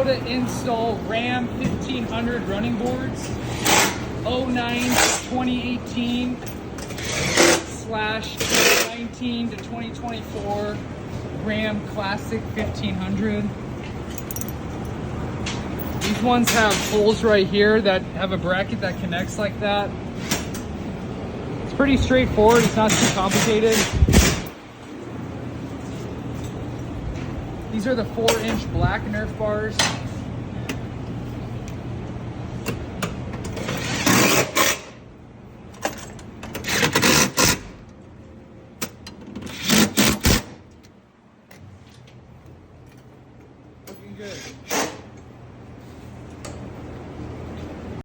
how to install Ram 1500 running boards, 09 to 2018 / 2019 to 2024 Ram Classic 1500. These ones have holes right here that have a bracket that connects like that. It's pretty straightforward, it's not too complicated. These are the 4-inch black Nerf bars.